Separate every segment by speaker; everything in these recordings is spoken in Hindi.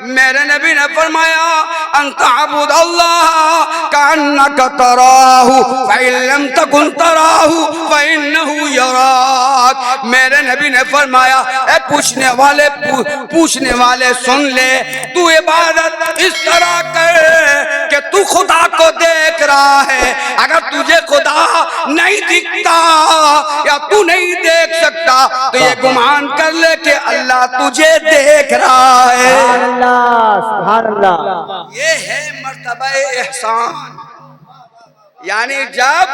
Speaker 1: मेरे नबी ने फरमाया अंतअबुदल्लाह कान्नका तराहु फ़इन लम तकुन तराहु फ़इन्नहु यराक। मेरे नबी ने फरमाया ए पूछने वाले सुन ले, तू इबादत इस तरह कर कि तू खुदा को देख रहा है। अगर तुझे खुदा नहीं दिखता या तू नहीं देख सकता तो ये गुमान कर ले कि अल्लाह तुझे देख रहा है।
Speaker 2: सुभान अल्लाह।
Speaker 1: ये है मर्तबा एहसान। यानी जब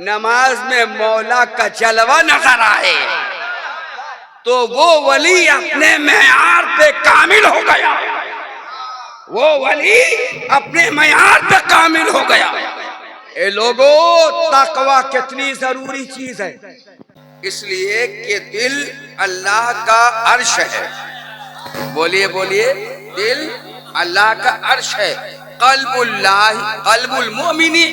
Speaker 1: नमाज में मौला का जलवा नजर आए तो वो वली अपने मेयार पे कामिल हो गया, वो वली अपने मेयार पे कामिल हो गया। ए लोगों, तकवा कितनी जरूरी चीज है, इसलिए कि दिल अल्लाह का अर्श है। बोलिए बोलिए, दिल अल्लाह का अर्श है। कल्बुल मोमिनी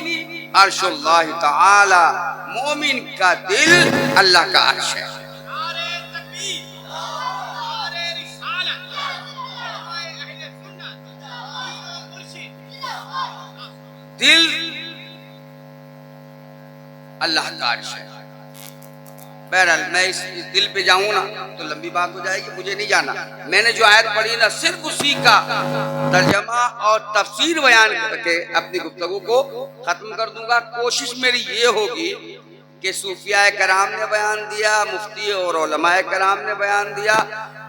Speaker 1: अर्शुल्लाह ताला, मोमिन का दिल अल्लाह का अर्श है। दिल अल्लाह का अर्श है। बहरहाल मैं इस दिल पे जाऊं ना तो लंबी बात हो जाएगी, मुझे नहीं जाना। मैंने जो आयत पढ़ी ना सिर्फ उसी का तर्जमा और तफसीर बयान करके अपनी गुफ्तगू को खत्म कर दूंगा। कोशिश मेरी ये होगी कि सूफिया कराम ने बयान दिया, मुफ्ती और उलमाए कराम ने बयान दिया,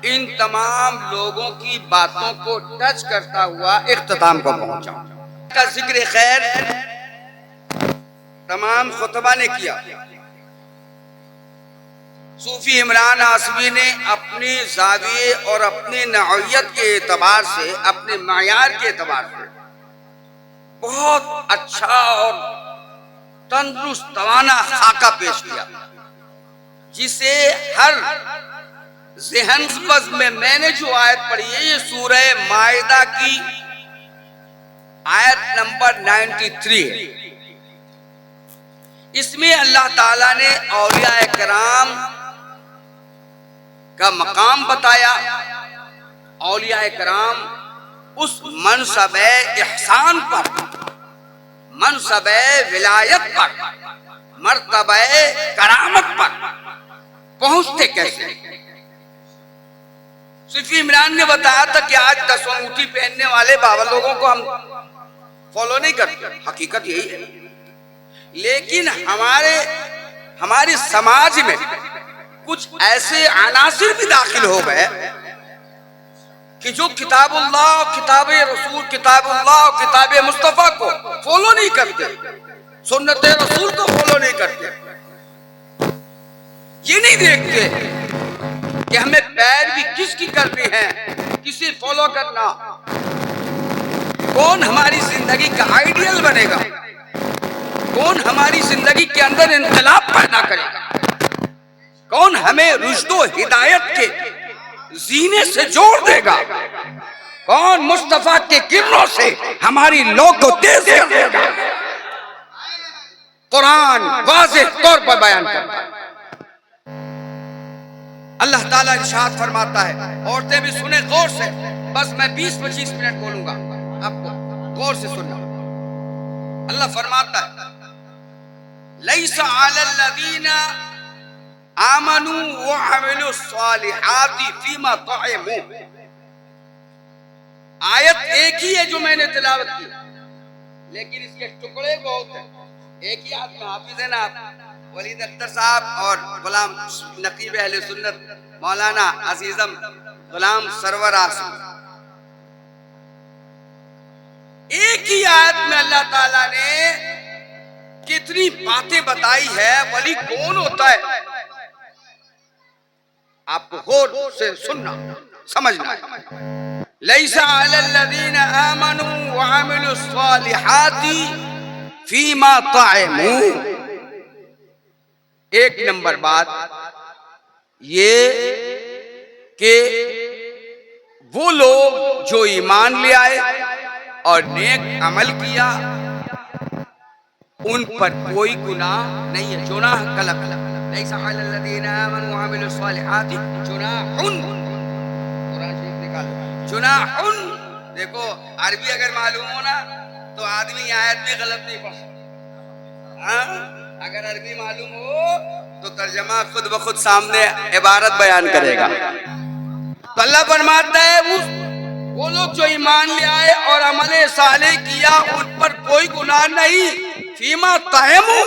Speaker 1: इन तमाम लोगों की बातों को टच करता हुआ इख्तिताम को पहुंचाऊं। का जिक्र खैर तमाम खुतबा ने किया। सूफी इमरान आसवी ने अपनी जाविये और अपनी नौइयत के एतबार से, अपने मायार के एतबार से बहुत अच्छा और तंदुरुस्त तवाना खाका पेश किया, जिसे हर ज़हन में मैंने जो आयत पढ़ी है ये सूरह माइदा की आयत नंबर 93 है। इसमें अल्लाह ताला ने औलिया कराम का मकाम बताया। औलिया कराम उस मनसबे इहसान पर, मनसबे विलायत पर, मर्तबे करामत पर पहुंचते कैसे। सूफी इमरान ने बताया था कि आज 10 अंगूठी पहनने वाले बाबा लोगों को हम फॉलो नहीं करते, हकीकत यही है। लेकिन हमारे समाज में कुछ ऐसे अनासिर भी दाखिल हो गए कि जो किताबुल्लाह, किताब रसूल, किताबुल्लाह, किताब मुस्तफा को फॉलो नहीं करते, सुन्नत रसूल को फॉलो नहीं करते। ये नहीं देखते कि हमें पैरवी किसकी करनी है, किसे फॉलो करना, कौन हमारी जिंदगी का आइडियल बनेगा, कौन हमारी जिंदगी के अंदर इनकलाब पैदा करेगा, कौन हमें रुश्दो हिदायत के जीने से जोड़ देगा, कौन मुस्तफा के किरणों से हमारी लौ को तेज कर देगा। कुरान वाज़ेह तौर पर बयान करता है। अल्लाह ताला इरशाद फरमाता है, औरतें भी सुने गौर से, बस मैं 20-25 मिनट बोलूंगा, आपको गौर से सुनना। अल्लाह फरमाता है, लैसा अलल लदीना आमनू व अमिलु स्वालिहाति फीमा तअमू। आयत एक ही है जो मैंने तिलावत की, लेकिन इसके टुकड़े बहुत हैं। एक ही आदमी हाफिज है ना, वलीद अख्तर साहब और गुलाम नकीब अहले सुन्नत मौलाना अजीजम गुलाम सरवर आसिम। एक ही आयत में अल्लाह ताला ने कितनी बातें बताई है। वली कौन होता है, आपको गौर से सुनना, समझना है। लैसा अलल लदीना आमनू व अमिलु स्वालिहाति फीमा तअमू। एक नंबर बात ये कि वो लोग जो ईमान ले आए और नेक अमल किया, उन पर कोई गुनाह नहीं है। जुनाह कलक लैसा अलल लदीना आमनू व अमिलु स्वालिहाति जुनाहुन, कुरान शरीफ निकालो, जुनाहुन, देखो अरबी अगर मालूम हो ना तो आदमी आयत भी गलत नहीं पढ़ सकता। हाँ? अगर अरबी मालूम हो तो तर्जमा खुद ब खुद सामने इबारत बयान करेगा। तो अल्लाह फरमाता है वो लोग जो ईमान ले आए और अमले साले किया उन पर कोई गुनाह नहीं, फीमा तहमू,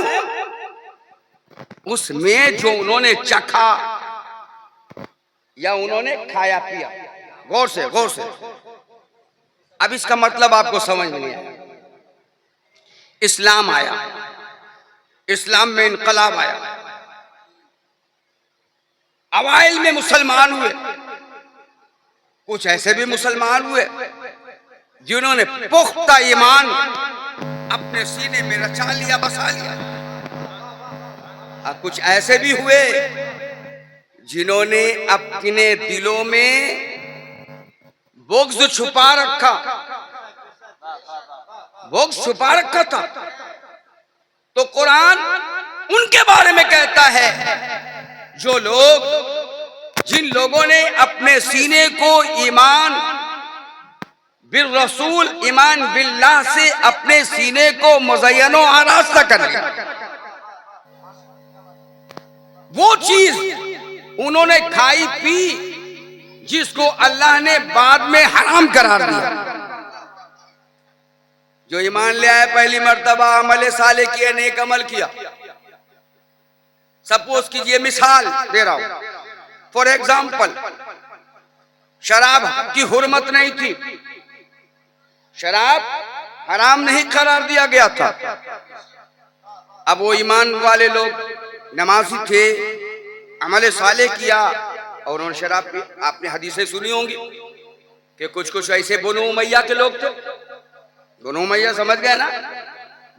Speaker 1: उसमें जो उन्होंने चखा या उन्होंने खाया पिया। गौर से गौर से, अब इसका मतलब आपको समझ में नहीं आया। इस्लाम आया, इस्लाम में इनकलाब आया, अवाइल में मुसलमान हुए, कुछ ऐसे भी मुसलमान हुए जिन्होंने पुख्ता ईमान अपने सीने में रचा लिया, बसा लिया, और कुछ ऐसे भी हुए जिन्होंने अपने दिलों में बुग़्ज़ छुपा रखा, बुग़्ज़ छुपा रखा था। तो कुरान उनके बारे में कहता है जो लोग, जिन लोगों ने अपने सीने को ईमान बिल रसूल, ईमान बिल्लाह से अपने सीने को मुज़य्यनो आरास्ता कर लिया, वो चीज उन्होंने खाई पी जिसको अल्लाह ने बाद में हराम करार दिया। जो ईमान ले आए, पहली मर्तबा अमल साले किए, नेक अमल किया। सपोज कीजिए, मिसाल दे रहा हूं, फॉर एग्जाम्पल, शराब की हुर्मत नहीं थी, शराब हराम नहीं करार दिया गया था। अब वो ईमान वाले लोग नमाजी थे, अमल साले किया और उन्होंने शराब पी। आपने हदीसें सुनी होंगी कि कुछ कुछ ऐसे बनु उमैया के लोग थे, बनु उमैया समझ गए ना,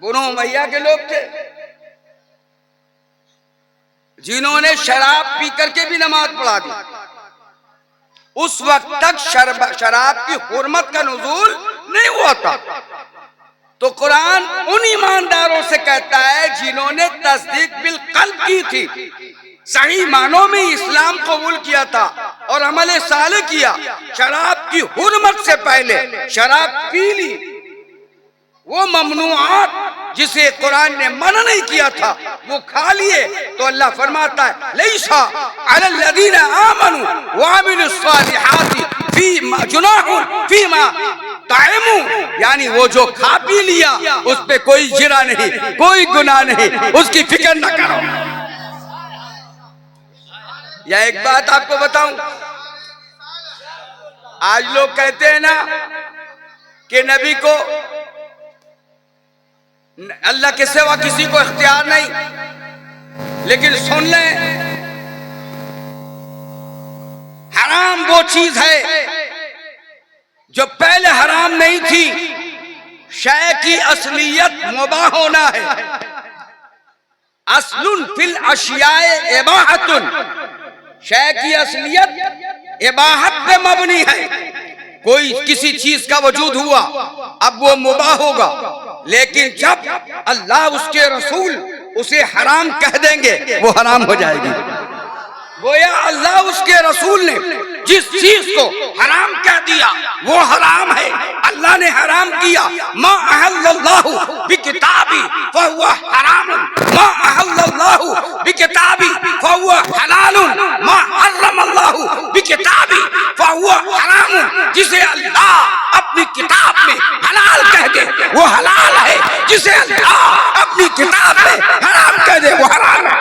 Speaker 1: बनु उमैया के लोग थे जिन्होंने शराब पी करके भी नमाज पढ़ा दी। उस वक्त तक शराब की हुर्मत का नुज़ूल नहीं हुआ था। तो कुरान उन ईमानदारों से कहता है जिन्होंने तस्दीक बिल क़ल्ब की थी, सही मानों में इस्लाम कबूल किया था और अमल साले किया, शराब की हुर्मत से पहले शराब पी ली, वो ममनुआत जिसे कुरान ने मना नहीं किया था वो खा लिए। तो अल्लाह फरमाता है लैसा अलल लदीना आमनू व अमिलुस सालिहाति फीमा जुनाहुन फीमा ताइमू, यानी वो जो खा पी लिया उस पे कोई जिरा नहीं, कोई गुनाह नहीं, उसकी फिक्र न करो। या एक बात आपको बताऊं, आज लोग कहते हैं ना कि नबी को, अल्लाह के सिवा किसी को इख्तियार नहीं, लेकिन सुन लें, हराम वो चीज है जो पहले हराम नहीं थी। शय की असलियत मुबाह होना है। अस्लुन फिल अशियाए इबाहतुन, शय की असलियत इबाहत पे मबनी है। कोई किसी चीज का वजूद हुआ, अब वो मुबाह होगा, लेकिन जब अल्लाह उसके रसूल उसे हराम कह देंगे वो हराम हो जाएगी। गोया अल्लाह उसके रसूल ने जिस चीज को हराम कह दिया वो हराम है। अल्लाह ने हराम किया, मा अहल्लल्लाहु बिकिताबी फहुवा हरामुन, मा अहल्लल्लाहु बिकिताबी फहुवा हलालुन, मा हर्रमल्लाहु बिकिताबी फहुवा हरामुन। जिसे अल्लाह अपनी किताब में हलाल कह दे वो हलाल है, जिसे अल्लाह अपनी किताब में हराम कह दे वो हराम है।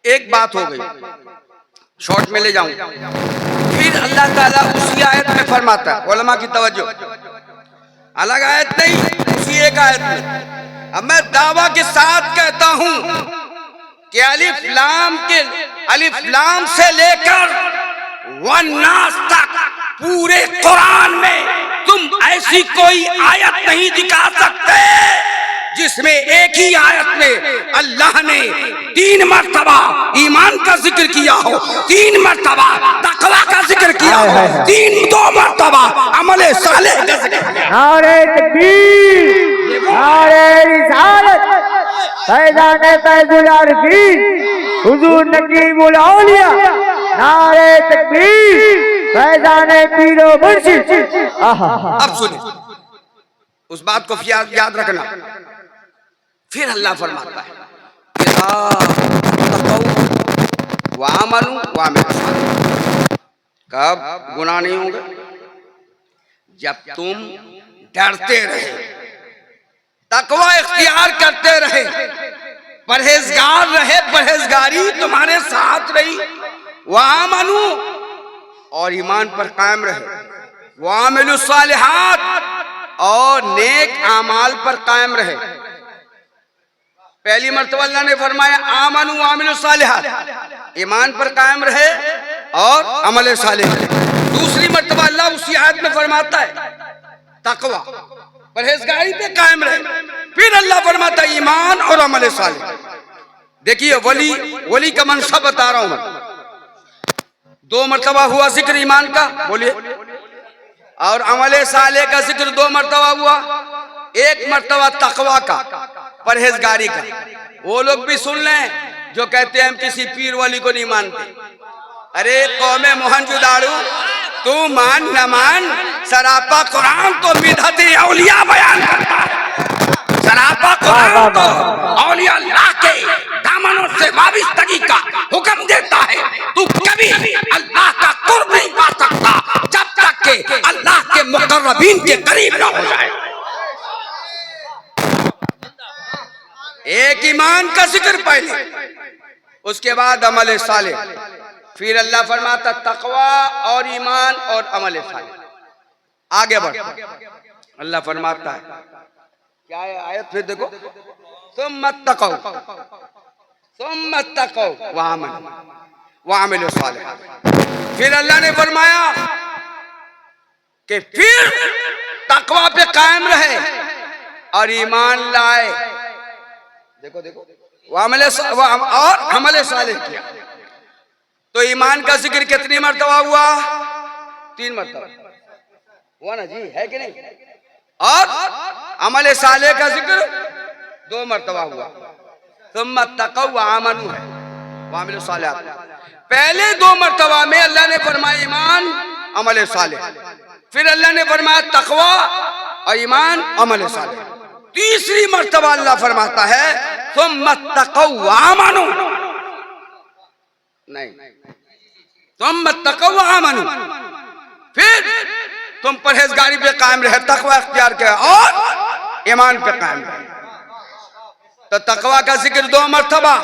Speaker 1: एक बात हो गई, शॉर्ट में ले जाऊं। फिर अल्लाह ताला उसी आयत में फरमाता है, उलमा की तवज्जो, अलग आयत नहीं, उसी एक आयत में। अब मैं दावा के साथ कहता हूं कि अलिफ लाम से लेकर वन्नास तक पूरे कुरान में तुम ऐसी कोई आयत नहीं दिखा सकते जिसमें एक ही आयत में अल्लाह ने 3 मर्तबा ईमान का जिक्र किया हो, 3 मर्तबा तकवा का जिक्र किया हो, 2 मर्तबा अमले सालेह का जिक्र किया।
Speaker 2: नारे तकबीर, नारे रिसालत, फैज़ान फैज़ुल आरिफीन, हुजूर नकीमुल औलिया, नारे तकबीर, फैज़ान पीरो मुर्शिद।
Speaker 1: अब सुनिए, उस बात को याद रखना। फिर अल्लाह फरमाता है कब गुनाह नहीं होंगे, जब तुम डरते रहे, तकवा इख्तियार करते रहे, परहेजगार रहे, परहेजगारी तुम्हारे साथ रही, वहां मानू और ईमान पर कायम रहे, वामिलुस सालिहात और नेक आमाल पर कायम रहे। पहली मर्तबा अल्लाह ने फरमाया आमनु वामिलुस सालिहात, ईमान पर कायम रहे और अमल सालिह। दूसरी मर्तबा अल्लाह उसी आयत में फरमाता है तकवा, परहेजगारी पे कायम रहे। फिर अल्लाह फरमाता है ईमान और अमल सालिह। देखिए वली का मनसब बता रहा हूं मैं। 2 मर्तबा हुआ जिक्र ईमान का, बोलिए, और अमल सालिह का जिक्र 2 मर्तबा हुआ। 1 मर्तबा तकवा का, परहेजगारी का। वो लोग भी सुन लें जो कहते हैं हम किसी पीर वाली को नहीं मानते। अरे कौमे मोहनजोदाड़ो, तू मान न मान, सरापा कुरान तो बिदअते औलिया बयान करता है। सरापा कुरान तो औलिया अल्लाह के दामनों से वाबिस्तगी का हुक्म देता है। तू कभी अल्लाह का कुर्ब नहीं पा सकता जब तक के अल्लाह के मुकर्रबीन के करीब न हो जाए। एक ईमान का जिक्र पहले, उसके बाद अमल सालिह। फिर अल्लाह फरमाता तकवा और ईमान और अमल सालिह। आगे बढ़ अल्लाह फरमाता है क्या है आयत, फिर देखो, सुम्मा तक़ौ वामिलुस सालिहात। फिर अल्लाह ने फरमाया कि फिर तकवा पे कायम रहे और ईमान लाए। देखो और अमल सालिह किया। तो ईमान का जिक्र कितनी मर्तबा हुआ? 3 मर्तबा हुआ ना जी, है कि नहीं? और अमल सालिह का जिक्र 2 मर्तबा हुआ। सुम्मा तक़ौ व आमनू है, वामिलुस सालिहात। पहले 2 मर्तबा में अल्लाह ने फरमाया ईमान अमल सालिह, फिर अल्लाह ने फरमाया तकवा और ईमान अमल सालिह। तीसरी मर्तबा अल्लाह फरमाता है सुम्मा तक़ौ व आमनू, नहीं, सुम्मा तक़ौ व आमनू, फिर तुम परहेजगारी पे कायम रहे, तकवा इख्तियार किया और ईमान पे कायम रहे। तो तकवा का जिक्र 2 मर्तबा,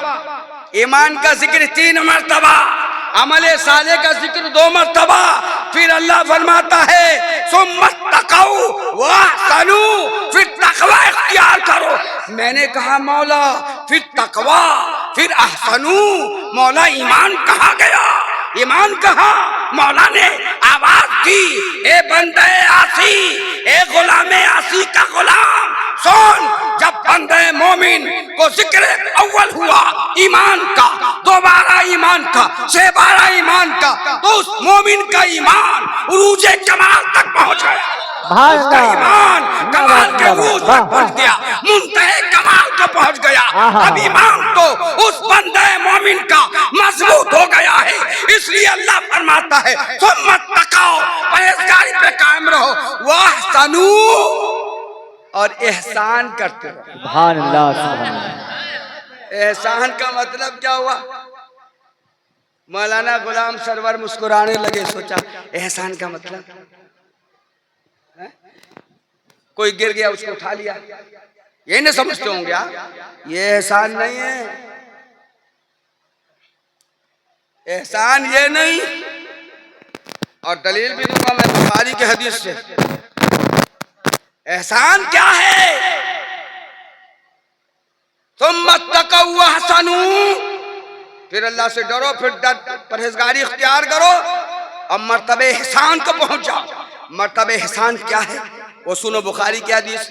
Speaker 1: ईमान का जिक्र 3 मर्तबा, अमल सालिह का जिक्र 2 मर्तबा। फिर अल्लाह फरमाता है सुम्मा तक़ौ व अहसनू, फिर तकवा इख्तियार करो। मैंने कहा मौला फिर तकवा फिर अहसनू, मौला ईमान कहाँ गया? ईमान कहा? मौला ने आवाज की, ए बंदे आसी, ए गुलामे आसी का गुलाम सुन। जब बंदे मोमिन को जिक्र अव्वल हुआ ईमान का, दोबारा ईमान का, 6 बार ईमान का, तो उस मोमिन का ईमान उरूजे कमाल तक पहुंच गया। उसका ईमान कमाल के उरूज तक पहुंच गया, मुंतहे कमाल को पहुंच गया। अब ईमान तो उस बंदे मोमिन का मजबूत हो गया है। इसलिए अल्लाह फरमाता है सुम्मा तक़ौ, परहेजगारी पे कायम रहो, व अहसनू, और एहसान करते रहो।
Speaker 2: सुभान अल्लाह, सुभान अल्लाह।
Speaker 1: एहसान का मतलब क्या हुआ? मौलाना गुलाम सरवर मुस्कुराने लगे, सोचा एहसान का मतलब है? कोई गिर गया उसको उठा लिया, ये नहीं समझते होंगे आप? ये एहसान नहीं है, एहसान ये नहीं। और दलील भी दूंगा मैं बुखारी के हदीस से। एहसान क्या है? सुम्मा तक़ौ व अहसनू, फिर अल्लाह से डरो, फिर परहेजगारी इख्तियार करो और मर्तबे एहसान को पहुंच जाओ। मर्तबे एहसान क्या है? वो सुनो बुखारी की हदीस,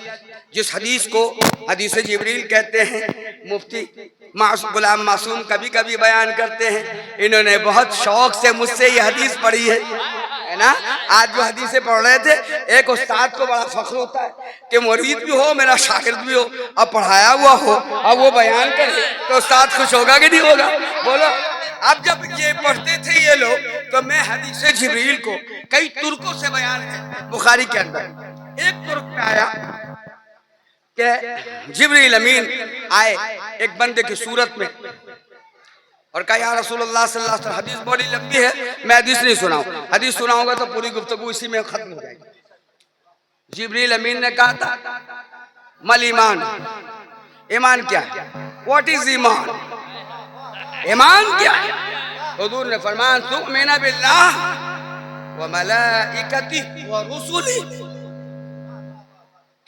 Speaker 1: जिस हदीस को हदीस जिब्रील कहते हैं। मुफ्ती गुलाम मासूम कभी कभी बयान करते हैं। इन्होंने बहुत शौक से मुझसे ये हदीस पढ़ी है ना। आज जो हदीसें पढ़ रहे थे, एक उस्ताद को बड़ा फख्र होता है कि मुरीद भी हो, मेरा शागिर्द भी हो, अब पढ़ाया हुआ हो, अब वो बयान करे तो उस्ताद खुश होगा कि नहीं होगा? बोलो। अब जब ये पढ़ते थे ये लोग, तो मैं हदीस जिब्रील को कई तुर्कों से बयान है बुखारी के अंदर। एक तुर्क में आया कि जिब्रील अमीन आए एक बंदे की सूरत में और कहा या रसूलुल्लाह सल्लल्लाहु अलैहि वसल्लम, हदीस बड़ी लंबी है, मैं हदीस नहीं सुनाऊं, हदीस सुनाऊंगा तो पूरी गुफ्तगू इसी में खत्म हो जाएगी। जिब्रील अमीन ने कहा था मल ईमान, ईमान क्या है? व्हाट इज ईमान? ईमान क्या है? हुजूर ने फरमाया तु'मिनु बिल्लाह व मलाइकतिही व रुसुलिही,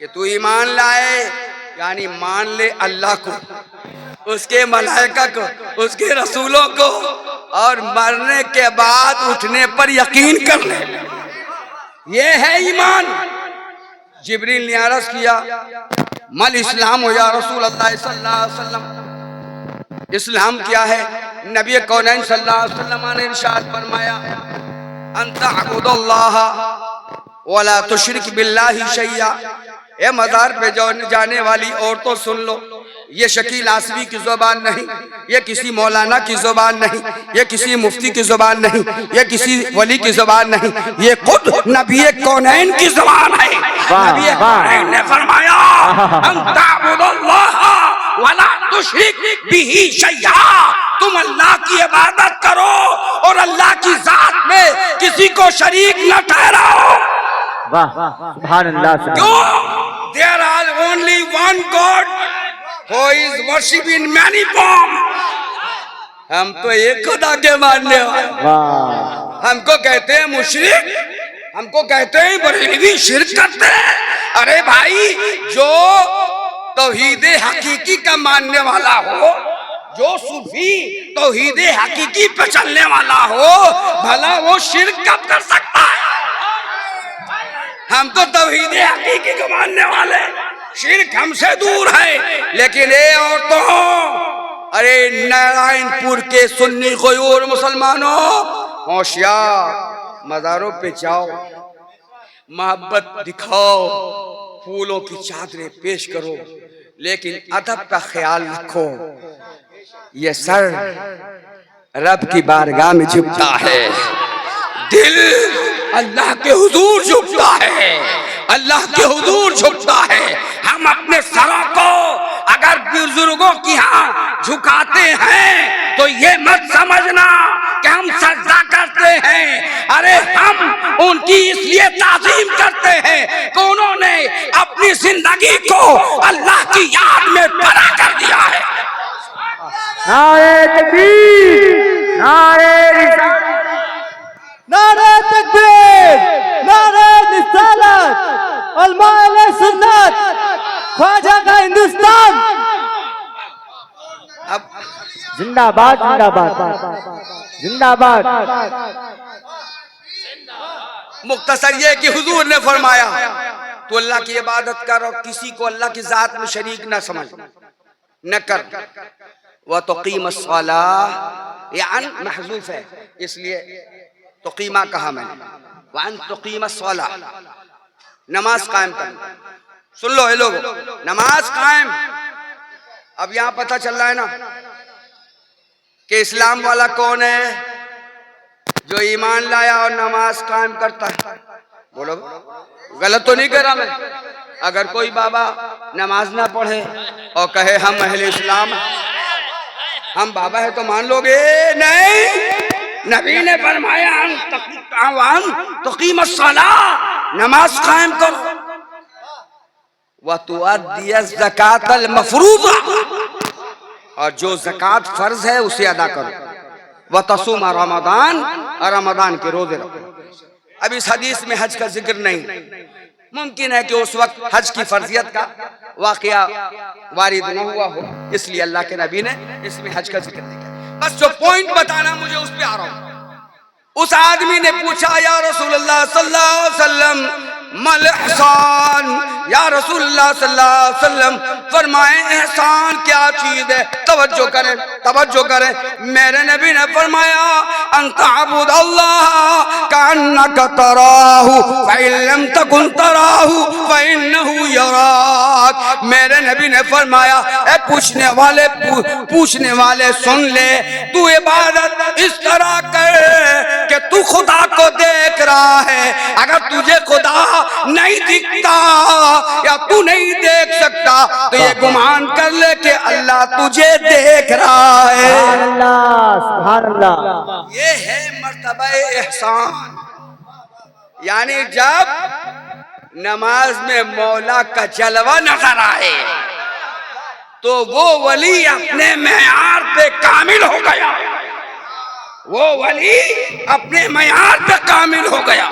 Speaker 1: कि तू ईमान लाए यानी मान ले अल्लाह को, उसके मलाइका को, उसके रसूलों को, और मरने के बाद उठने पर यकीन कर ले, ये है ईमान। जिब्रील ने अर्ज किया मल इस्लाम हो या रसूल अल्लाह सल्लल्लाहु अलैहि वसल्लम, इस्लाम क्या है? नबी कौनैन सल्लल्लाहु अलैहि वसल्लम ने इरशाद फरमाया अंता अबुदुल्लाह वला तुशरिक बिल्लाहि शैया। ए मज़ार पे जाने वाली औरतों सुन लो, ये शकील आसवी की जुबान नहीं, ये किसी मौलाना की जुबान नहीं, ये किसी मुफ्ती की जुबान नहीं, ये किसी वली की जुबान नहीं, ये खुद नबी कौनैन की जुबान है। नबी कौनैन ने फरमाया अंता अबुदुल्लाह वला तुशरिक बिही शैया, तुम अल्लाह की इबादत करो और अल्लाह की जात में किसी को शरीक न ठहराओ।
Speaker 2: वाह सुभान अल्लाह।
Speaker 1: क्यों? There are only one God who is worshiped in many forms. हम तो एक खुदा के मानने वाले। हमको कहते हैं मुशरिक, हमको कहते हैं बरेलवी शिर्क करते हैं। अरे भाई, जो तौहीद हकीकी का मानने वाला हो, जो सूफी तौहीद हकीकी पे चलने वाला हो, भला वो शिर्क कब कर सकता है? हम तो तौहीद हकीकी को मानने वाले, शिर्क हमसे दूर है। लेकिन ये औरतों, अरे नारायणपुर के सुन्नी गयूर मुसलमानों, होशियार, मज़ारों पे जाओ, मोहब्बत दिखाओ, फूलों की चादरें पेश करो, लेकिन अदब का ख्याल रखो। ये सर रब की बारगाह में झुकता है, दिल अल्लाह के हुजूर झुकता है, अल्लाह के हुजूर झुकता है। हम अपने सरों को अगर बुजुर्गों की यहाँ झुकाते हैं तो ये मत समझना कि हम सजदा करते हैं। अरे हम उनकी इसलिए ताज़ीम करते हैं कि उन्होंने अपनी जिंदगी को अल्लाह की याद में फना कर दिया है।
Speaker 2: नारे तकबीर, नारे रिसालत,
Speaker 3: नारे तकबीर, नारे रिसालत, उलमाए सुन्नत, ख्वाजा का हिंदुस्तान।
Speaker 1: अब
Speaker 2: जिंदाबाद जिंदाबाद जिंदाबाद।
Speaker 1: मुख्तसर ये कि हुजूर ने फरमाया तो अल्लाह की इबादत कर और किसी को अल्लाह की जात में शरीक न समझ, न कर। वह तुकीम अस्सलाह यान महजूफ है, इसलिए तुकीमा कहा मैंने। वान तुकीम अस्सलाह, नमाज कायम करना। सुन लो ये लोग, नमाज कायम। अब यहाँ पता चल रहा है ना कि इस्लाम वाला कौन है? जो ईमान लाया और नमाज कायम करता है। बोलो, गलत तो नहीं कह रहा मैं? अगर कोई बाबा नमाज ना पढ़े और कहे हम अहले इस्लाम, हम बाबा है तो मान लोगे? नहीं, नबी ने फरमाया तुकीम अस्सलाह, नमाज कायम करो, व तुअद्दी ज़कातल मफ़रूज़ा, और जो ज़कात फर्ज है उसे अदा करो। व तसूम रमज़ान, और रमज़ान के रोजे रखो। अब इस हदीस में हज का जिक्र नहीं। मुमकिन है कि उस वक्त हज की फर्जियत का वाकया वारिद न हुआ हो, इसलिए अल्लाह के नबी ने इसमें हज का जिक्र नहीं किया। बस जो पॉइंट बताना मुझे उस पे आ रहा हूं। उस आदमी ने पूछा या रसूलल्लाह सल्लल्लाहु अलैहि वसल्लम, मल एहसान, या रसूलुल्लाह सल्लल्लाहु अलैहि वसल्लम फरमाए एहसान क्या चीज है? तवज्जो करें, तवज्जो करें। मेरे नबी ने फरमाया अंतअबुदल्लाह कान्नका तराहु फ़इन लम तकुन तराहु फ़इन्नहु यराक। मेरे नबी ने फरमाया ए पूछने वाले सुन ले, तू इबादत इस तरह कर कि तू खुदा को देख रहा है। अगर तुझे खुदा नहीं दिखता या तू नहीं देख सकता तो ये गुमान कर ले कि अल्लाह तुझे देख रहा है।
Speaker 2: सुभान अल्लाह।
Speaker 1: ये है मर्तबा एहसान। यानी जब नमाज में मौला का जलवा नजर आए तो वो वली अपने मेयार पे कामिल हो गया, वो वली अपने मेयार पे कामिल हो गया।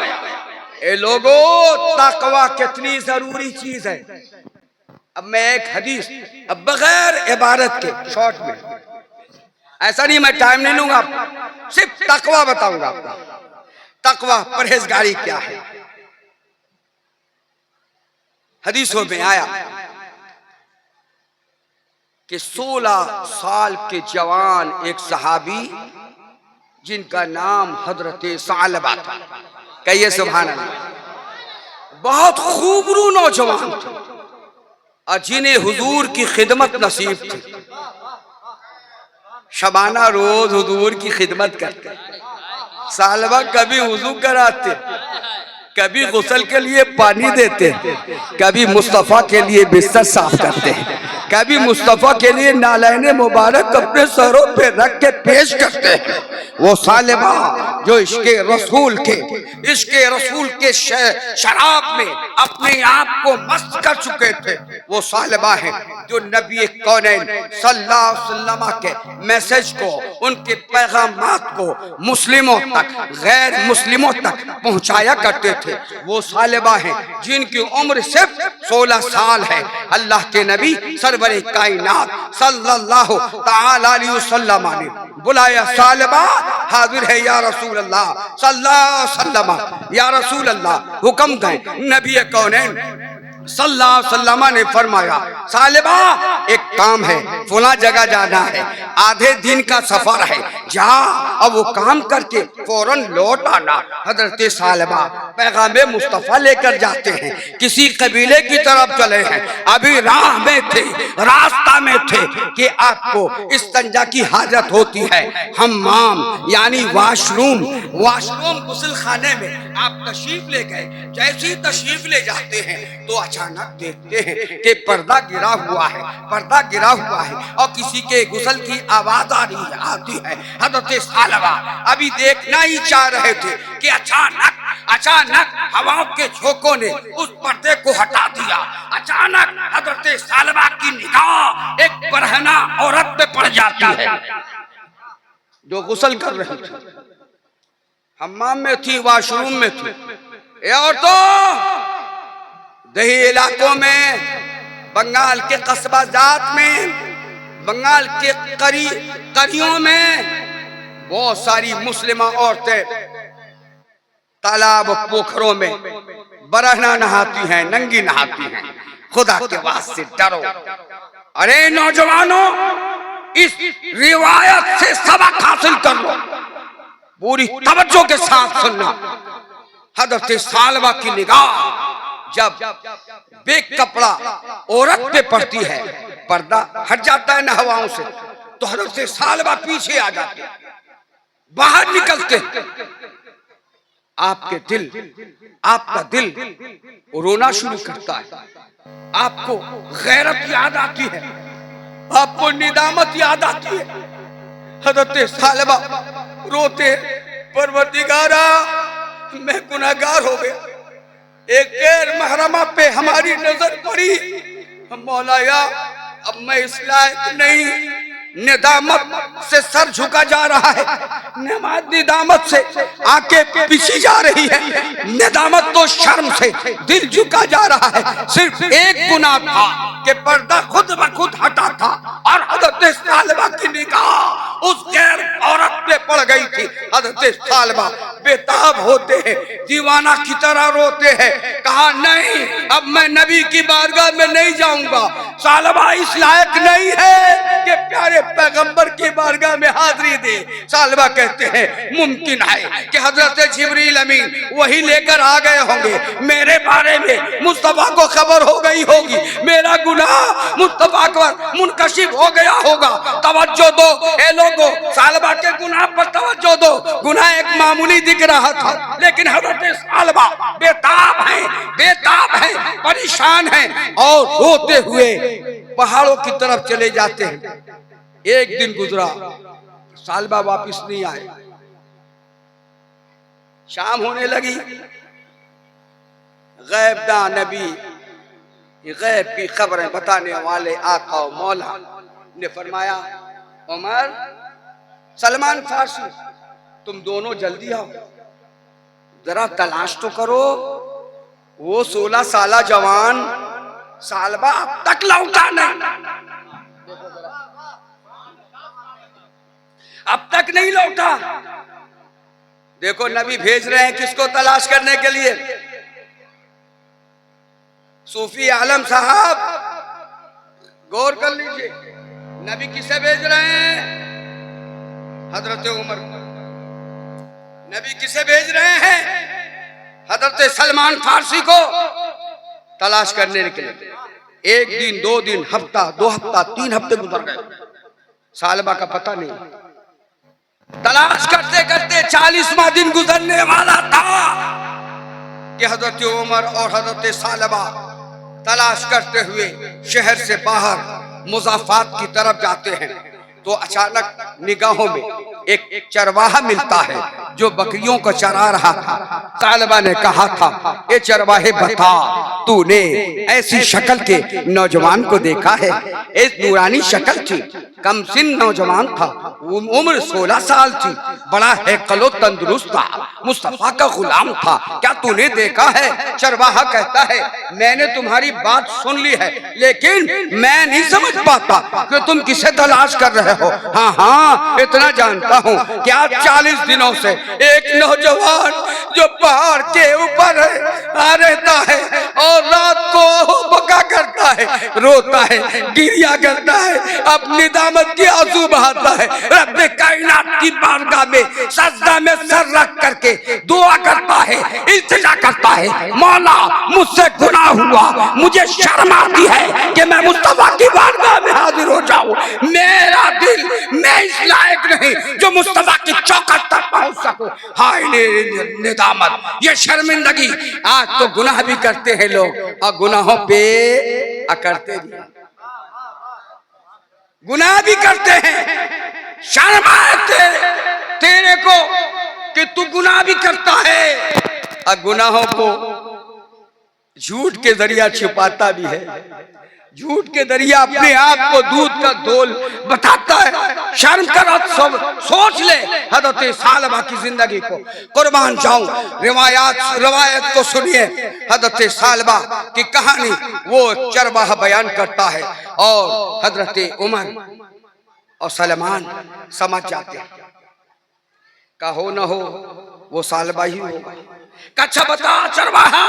Speaker 1: ए लोगों, तकवा कितनी जरूरी चीज है। अब मैं एक हदीस, अब बगैर इबारत के शॉर्ट में, ऐसा नहीं मैं टाइम नहीं लूंगा, सिर्फ तकवा बताऊंगा आपको। तकवा परहेजगारी क्या है। हदीसों में आया कि 16 साल के जवान एक सहाबी जिनका नाम हजरत सालबा था, कहिए सुभान अल्लाह, बहुत खूबरू नौजवान थे और जिन्हें हुजूर की खिदमत नसीब थी। शबाना रोज हुजूर की खिदमत करते। सालबा कभी वुजू कराते, कभी गुस्ल के लिए पानी देते, कभी मुस्तफ़ा के लिए बिस्तर साफ करते, कभी मुस्तफ़ा के लिए नालैने मुबारक अपने सरों पे रख के पेश करते हैं। वो सालिबा जो इश्के रसूल के शराब में अपने आप को मस्त कर चुके थे, वो सालिबा है जो नबी कौनैन सल्लल्लाहु अलैहि वसल्लम के मैसेज को, उनके पैगामात को मुस्लिमों तक, गैर मुस्लिमों तक पहुंचाया करते थे। वो सालिबा है जिनकी उम्र सिर्फ 16 साल है। अल्लाह के नबी सरवरे कायनात सल्लल्लाहु तआला अलैहि वसल्लम ने बुलाया, सालिबा हाजिर है या रसूल अल्लाह सल्लल्लाहु अलैहि वसल्लम, या रसूल अल्लाह हुक्म दें। नबी कौनैन सल्लल्लाहु अलैहि वसल्लम ने फरमाया, सालिबा एक काम है, फुला जगह जाना है, आधे दिन का सफर है, जा अब वो काम करके फौरन लौट आना। हजरत सालिबा पैगामे मुस्तफ़ा लेकर जाते हैं, किसी कबीले की तरफ चले हैं, अभी राह में थे, रास्ता में थे कि आपको इस्तंजा की हाजत होती है। हम्माम यानी वाशरूम गुस्ल खाने में आप तशरीफ ले गए। जैसी तशरीफ ले जाते हैं तो अचानक देखते हैं कि पर्दा गिरा हुआ है और किसी के गुस्ल की आवाज आती है। हज़रत सालिबा अभी देखना ही चाह रहे थे कि अचानक हवाओं के झोंकों ने उस पर्दे को हटा दिया। अचानक हज़रत सालिबा की निगाह एक बरहना औरत पे पड़ जाती है जो गुस्ल कर रही थी, हम्माम में थी, वाशरूम में थी। ये औरतों, दही इलाकों में, बंगाल के कस्बा जात में, बंगाल के करियों में बहुत सारी मुस्लिमा औरतें तालाब पोखरों में बरहना नहाती हैं, नंगी नहाती हैं। खुदा के वास्ते डरो। अरे नौजवानों, इस रिवायत से सबक हासिल कर लो, पूरी तवज्जो के साथ सुनना। हज़रत सालिबा की निगाह जब बेक कपड़ा औरत पे पड़ती है, पर्दा हट जाता है ना हवाओं से, तो हज़रत सालिबा पीछे आ जाते, बाहर निकलते। आपका दिल रोना शुरू करता है, आपको गैरत याद आती है, आपको निदामत याद आती है। हज़रत सालिबा रोते, परवरदिगारा मैं गुनहगार हो गया, एक गैर महरमा पे हमारी नजर पड़ी, मौलाया अब मैं इस लायक नहीं। निदामत से सर झुका जा रहा है, निदामत से आंखें पीछी जा रही है, निदामत तो शर्म से दिल झुका जा रहा है। सिर्फ एक गुनाह था कि पर्दा खुद ब खुद हटा था और हज़रत सालिबा की निगाह उस गैर औरत पे पे पड़ गई थी। हजरत सालबा बेताब होते हैं, दीवाना की तरह रोते हैं। कहा नहीं, अब मैं नबी की बारगाह में नहीं जाऊंगा। सालबा इस लायक नहीं है कि प्यारे पैगंबर की बारगाह में हाजिरी दे। सालबा कहते हैं मुमकिन है कि हजरत जिब्रील अमीन वही लेकर आ गए होंगे, मेरे बारे में मुस्तफा को खबर हो गई होगी, मेरा गुनाह मुस्तफा को मुनकशिफ हो गया होगा। तवज्जो दो ए लोगो, सालबा के गुनाह पर तवज्जो दो। गुनाह एक मामूली दिख रहा था, लेकिन हजरत सालबा बेताब है, परेशान है और रोते हुए पहाड़ों की तरफ चले जाते हैं। एक दिन गुजरा, सालबा वापिस नहीं आए। शाम होने लगी। गैबदा नबी, गैब की खबरें बताने वाले आका और मौला ने फरमाया, उमर, सलमान फारसी, तुम दोनों जल्दी आओ, जरा तलाश तो करो। वो 16 साला जवान सालबा अब तक लौटा नहीं, अब तक नहीं लौटा। देखो नबी भेज रहे हैं किसको तलाश करने के लिए? सूफी आलम साहब गौर कर लीजिए, नबी किसे भेज रहे हैं? हजरत उमर। नबी किसे भेज रहे हैं? हजरत सलमान फारसी को तलाश करने के लिए। एक दिन, 2 दिन, हफ्ता, 2 हफ्ता, 3 हफ्ते गुजर गए, सालबा का पता नहीं। तलाश करते करते 40वां दिन गुजरने वाला था कि हजरत उमर और हजरत सालबा तलाश करते हुए शहर से बाहर मुजाफात की तरफ जाते हैं। तो अचानक निगाहों में एक चरवाहा मिलता है जो बकरियों को चरा रहा था। सालबा ने कहा था, ए चरवाहे बता, तूने ऐसी शक्ल के नौजवान को देखा है? एक नूरानी शक्ल थी, कम सिन नौजवान था, उम्र 16 साल थी, बड़ा हैकलो तंदुरुस्त था, मुस्तफा का गुलाम था, क्या तूने देखा है? चरवाहा कहता है, मैंने तुम्हारी बात सुन ली है, लेकिन मैं नहीं समझ पाता कि तुम किसे तलाश कर रहे हो। हाँ हाँ, इतना जानता हूँ कि आज 40 दिनों से एक नौजवान जो पहाड़ के ऊपर रहता है और रात को बका करता है, रोता है, गिरिया करता है, अपनी दामद की आंसू बहाता है, रब्बे कायनात की बारगाह में सजदा में सर रख करके दुआ करता है, इल्तिजा करता है, मौला मुझसे गुनाह हुआ, मुझे शर्म आती है कि मैं मुस्तफा की बारगाह में हाजिर हो जाऊं। मेरा दिल, मैं इस लायक नहीं जो मुस्तफा की चौखट तक पहुंच सकूं। हाय निदामत, ये शर्मिंदगी। आज तो गुनाह भी करते हैं लोग और गुनाहों पे अकड़ते भी, गुनाह भी करते हैं। शर्म आए तेरे को कि तू गुनाह भी करता है और गुनाहों को झूठ के जरिया छिपाता भी है। झूठ के जरिया अपने आप को दूध का धोल बताता है। शर्म कर, सब सोच ले हजरत सालबा की जिंदगी को। कुर्बान जाऊं, रिवायत को सुनिए। हजरत सालबा की कहानी वो चरवाहा बयान करता है और हजरत उमर और सलमान समझ जाते हैं, कहो न हो वो सालबा ही होगा। अच्छा बता चरवाहा,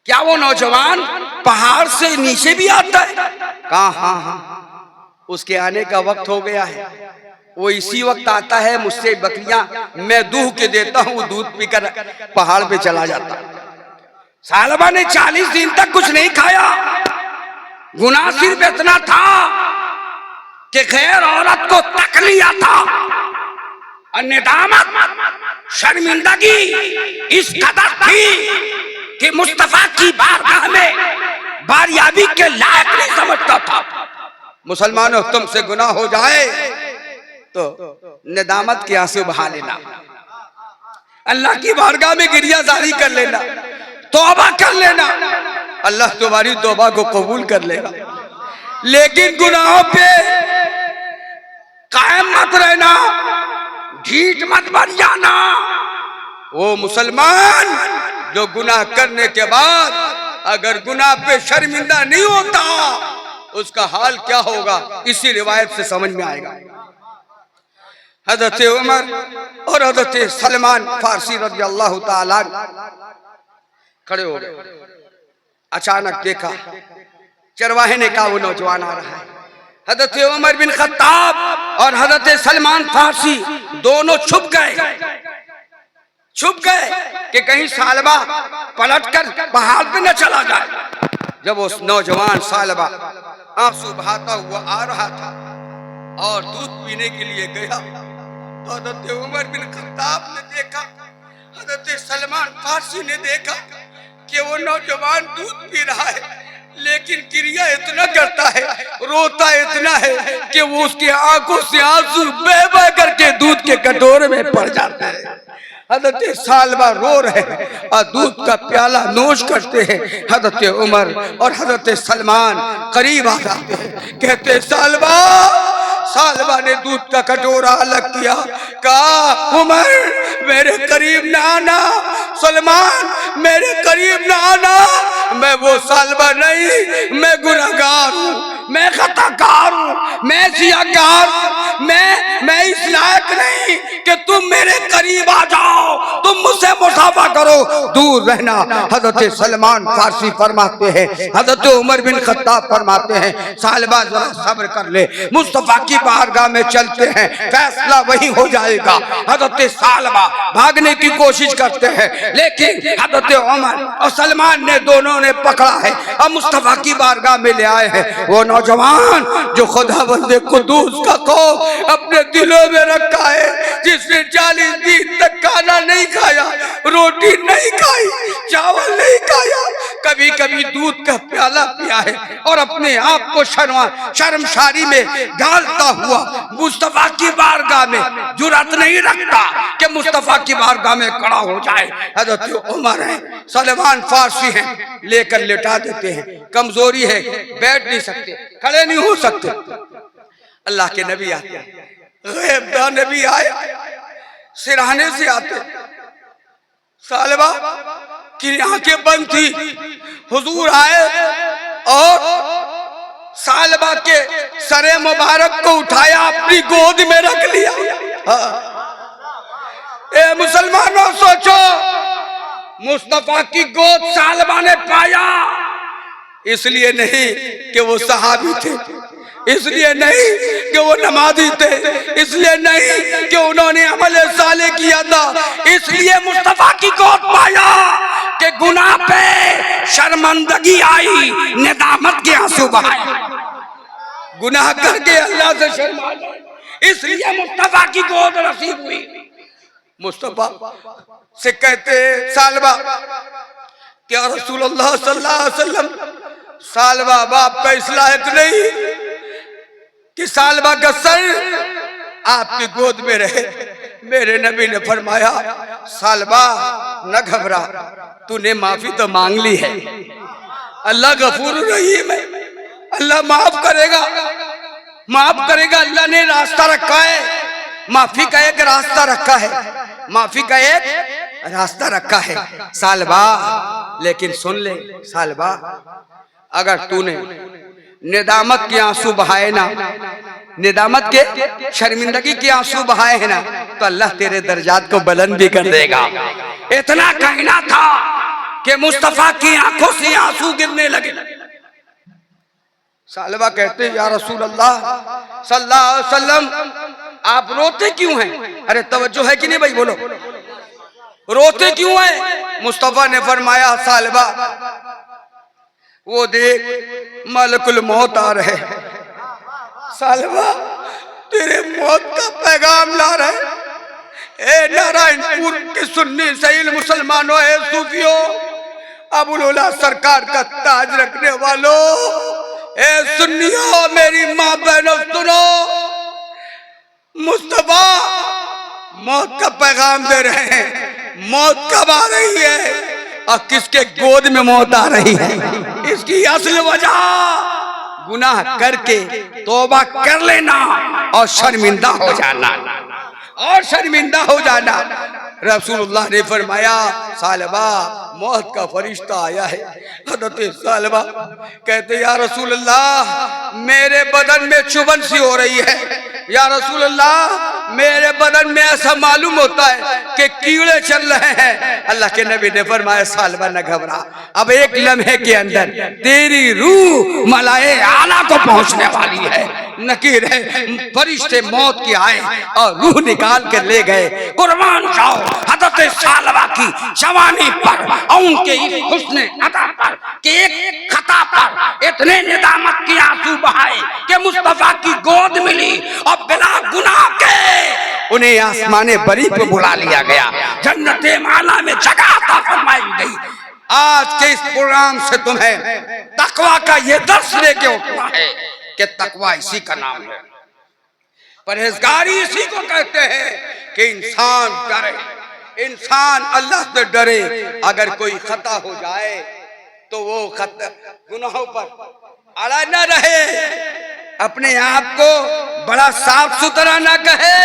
Speaker 1: क्या वो नौजवान पहाड़ से नीचे भी आता है? कहा हाँ हाँ, उसके आने का वक्त हो गया है, वो इसी वक्त आता है, मुझसे बकरियां मैं दूह के देता हूँ, दूध पीकर पहाड़ पे चला जाता। सालबा ने 40 दिन तक कुछ नहीं खाया। गुनाह सिर्फ इतना था कि गैर औरत को तक लिया था और निदामत, शर्मिंदगी इस कदर थी कि मुस्तफा की बारगाह में बारियाबी के लायक नहीं समझता था। मुसलमानों, तुमसे गुनाह हो जाए तो निदामत के आंसू बहा लेना, अल्लाह की बारगाह में गिरिया जारी कर लेना, तौबा कर लेना, अल्लाह तुम्हारी तौबा को कबूल कर लेगा। लेकिन गुनाहों पे कायम मत रहना, ढीठ मत बन जाना। वो मुसलमान जो गुनाह करने के बाद अगर गुनाह पे शर्मिंदा नहीं होता, उसका हाल क्या होगा इसी रिवायत से समझ में आएगा। हजरत उमर और हजरत सलमान फारसी रज़ी अल्लाह ताला खड़े हो गए। अचानक देखा चरवाहे ने कहा वो नौजवान आ रहा है। हजरत उमर बिन खत्ताब और हजरत सलमान फारसी दोनों छुप गए कि कहीं सालबा पलटकर पहाड़ पे न चला जाए। जब उस नौजवान सालबा आंसू बहाता हुआ आ रहा था और दूध पीने के लिए गया तो हजरत उमर बिन खत्ताब ने देखा, हजरत सलमान फारसी ने देखा कि वो नौजवान दूध पी रहा है, लेकिन क्रिया इतना करता है, रोता इतना है कि वो उसकी आंखों से आंसू बह बह करके दूध के कटोरे में पड़ जाता है। हजरत सालबा रो रहे हैं और दूध का प्याला नोश करते हैं। हजरत उमर और हजरत सलमान करीब आ जाते हैं, कहते सालबा ने दूध का कटोरा अलग किया, कहा उमर मेरे करीब ना आना, सलमान मेरे करीब ना आना, मैं वो सालबा नहीं, मैं गुनहगार हूँ, मैं खताकार हूँ, मैं सियाकार हूँ, मैं इस लायक नहीं कि तुम मेरे करीब आ जाओ, तुम मुझसे मुसाफा करो, दूर रहना। हजरत सलमान फारसी फरमाते हैं, हजरत उमर बिन खत्ताब फरमाते हैं, सालबा जरा सब्र कर ले, मुस्तफा की बारगाह में चलते हैं, फैसला वही हो जाएगा। हजरत सालबा भागने की कोशिश करते हैं, लेकिन हजरत उमर और सलमान ने दोनों ने पकड़ा है और मुस्तफा की बारगाह में ले आए हैं। वो नौजवान जो खुदावंद कुद्दूस का खौफ अपने दिलों में रखा है, जिसने 40 दिन तक खाना नहीं खाया, रोटी नहीं खाई, चावल नहीं खाया, कभी कभी दूध का प्याला पिया है और अपने आप को शर्मसारी में डालता हुआ मुस्तफा की बारगाह में जुर्रत नहीं रखता कि मुस्तफा की बारगाह में खड़ा हो जाए। हजरत उमर है, सलमान फारसी हैं, लेकर लेटा देते हैं, कमजोरी है, बैठ नहीं सकते, खड़े नहीं हो सकते। अल्लाह के नबी आते, गैब का नबी आए, सिरहाने से आते, सालबा की आंखें बंद थी, हुजूर आए और सालबा के सरे मुबारक को उठाया, अपनी गोद में रख लिया। ए मुसलमानों, सोचो, मुस्तफा की गोद सालबा ने पाया, इसलिए नहीं कि वो सहाबी थे, इसलिए नहीं कि वो नमाजी थे, इसलिए नहीं कि उन्होंने अमल साले किया था, इसलिए मुस्तफा की गोद पाया कि गुनाह पे शर्मंदगी आई, नेदामत के आंसू बहाए, गुनाह करके अल्लाह से शर्मा गए, इसलिए मुस्तफा की गोद नसीब हुई। मुस्तफा से कहते सालबा, क्या रसूलुल्लाह सल्लल्लाहु अलैहि वसल्लम, सालबा बाप का इस लायक नहीं कि सालबा का सर आपकी गोद में रहे। मेरे नबी ने फरमाया, सालबा न घबरा, तूने माफी तो मांग ली है, अल्लाह गफूर रहीम है, अल्लाह माफ करेगा, माफ करेगा। अल्लाह ने रास्ता रखा है, माफी का एक रास्ता रखा है, माफी का एक रास्ता रखा है सालबा। लेकिन सुन ले सालबा, अगर तूने नेदामत के आंसू बहाए ना, नेदामत के शर्मिंदगी के आंसू बहाए हैं ना, तो अल्लाह तेरे दर्जात को बुलंद भी कर देगा। इतना कहना था कि मुस्तफा की आंखों से आंसू गिरने लगे। सालबा कहते, या रसूल अल्लाह सल्लल्लाहु अलैहि वसल्लम, आप रोते क्यों हैं? अरे तवज्जो है कि नहीं भाई, बोलो, रोते क्यों हैं? मुस्तफा ने फरमाया, सालबा वो देख मलकुल मौत आ रहे हैं, सालबा तेरे मौत का पैगाम ला रहे। ए नारायणपुर के सुन्नी सहील मुसलमानों, ए सूफियों, अबुल उला सरकार का ताज रखने वालों, ए सुन्नियों, मेरी माँ बहनों सुनो, मुस्तफा मौत का पैगाम दे रहे हैं। मौत कब आ रही है और किसके गोद में मौत आ रही है? इसकी असल वजह गुनाह करके तौबा कर लेना और शर्मिंदा हो जाना, और शर्मिंदा हो जाना। रसूलुल्लाह ने फरमाया, सालबा मौत का फरिश्ता आया है। हज़रत सालबा कहते या रसूल अल्लाह मेरे बदन में चुभन सी हो रही है, या रसूल अल्लाह मेरे बदन में ऐसा मालूम होता है कि कीड़े चल रहे हैं। अल्लाह के नबी ने फरमाया सालबा न घबरा, अब एक लम्हे के अंदर तेरी रूह मलाए आला को पहुंचने वाली है। नकीर है फरिश्ते मौत के आए और रूह निकाल कर ले गए। कुर्बान जाओ हज़रत सालबा की जवानी पर और उनके इस हुस्न अदा पर कि एक खता पर इतने निदामत के आंसू बहाए कि मुस्तफा की गोद मिली और बिना गुनाह के उन्हें आसमाने बरी पे बुला लिया गया, जन्नते माला में जगह अता फरमाई गई। आज के इस प्रोग्राम से तुम्हें तकवा का ये दर्श लेके उठना है कि तकवा इसी का नाम है, परहेजगारी इसी को कहते हैं कि इंसान डरे, इंसान अल्लाह से डरे। अगर कोई खता हो जाए तो वो खता गुनाहों पर अड़ा न रहे, अपने आप को बड़ा साफ सुथरा न कहे,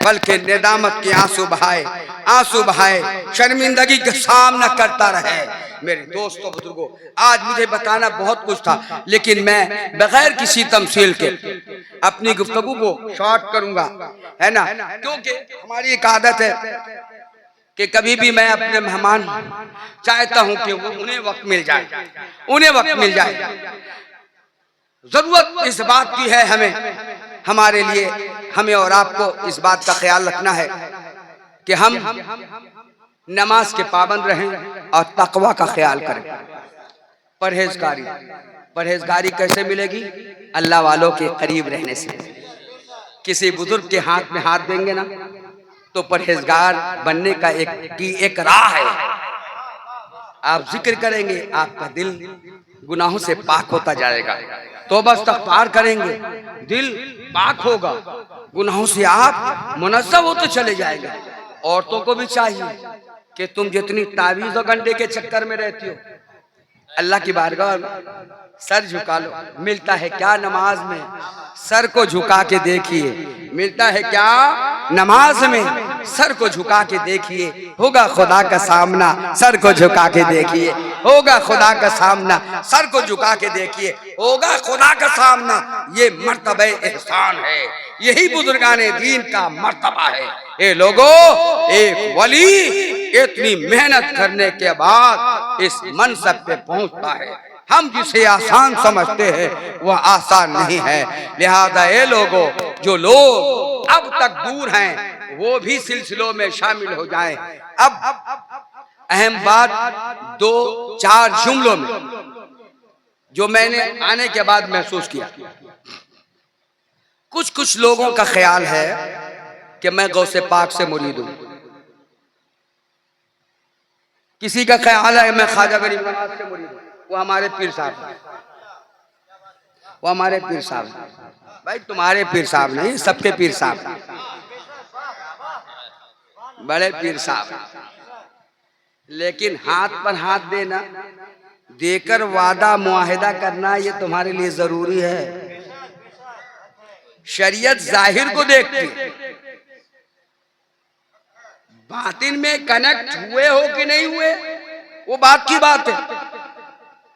Speaker 1: बल्कि नेदामत के आंसू बहाए शर्मिंदगी का सामना करता रहे। मेरे दोस्तों बुजुर्गों, आज मुझे बताना बहुत कुछ था, लेकिन मैं बगैर किसी तमसील के अपनी गुफ्तगू को शॉर्ट करूंगा, है ना, क्योंकि हमारी एक आदत है कि कभी भी मैं अपने मेहमान चाहता हूं कि उन्हें वक्त मिल जाए, जरूरत इस बात की है हमारे लिए, हमें और आपको इस बात का ख्याल रखना है कि हम नमाज के पाबंद रहें और तकवा का ख्याल करें। परहेजगारी कैसे मिलेगी? अल्लाह वालों के करीब रहने से। किसी बुजुर्ग के हाथ में हाथ देंगे ना तो परहेजगार बनने का एक राह है। आप जिक्र करेंगे, आपका दिल गुनाहों से पाक होता जाएगा, तौबा इस्तग़फ़ार करेंगे, दिल पाक होगा, गुनाहों से आप मुनज़्ज़ह होते चले जाएंगे। औरतों को भी चाहिए कि तुम जितनी तावीज़ और गंडे के चक्कर में रहती हो, अल्लाह की बारगाह में सर झुका लो। मिलता है क्या नमाज में? सर को झुका के देखिए। मिलता है क्या नमाज में? सर को झुका के देखिए, होगा खुदा का सामना। सर को झुका के देखिए, होगा खुदा का सामना। सर को झुका के देखिए, होगा खुदा का सामना। ये मर्तबा एहसान है, यही बुजुर्गाने दीन का मर्तबा है। ए लोगों, एक वली इतनी मेहनत करने के बाद इस मनसब पे पहुंचता है। हम जिसे आसान समझते हैं वह आसान नहीं है। लिहाजा ये लोगों, जो लोग अब तक दूर हैं वो भी सिलसिलों में शामिल हो जाएं। अब अहम बात 2-4 जुमलों में जो मैंने आने के बाद महसूस किया, कुछ लोगों का ख्याल है कि मैं गौसे पाक से मुरीद हूं, किसी का ख्याल है मैं ख्वाजा गरीब नवाज से मुरीद हूं, वो हमारे पीर साहब, वो हमारे पीर साहब। भाई तुम्हारे पीर साहब नहीं, सबके पीर साहब, बड़े पीर साहब। लेकिन हाथ पर हाथ देना, देकर वादा मुआहिदा करना, ये तुम्हारे लिए जरूरी है। शरीयत जाहिर को देखती, बातिन में कनेक्ट हुए हो कि नहीं हुए वो बात की बात है।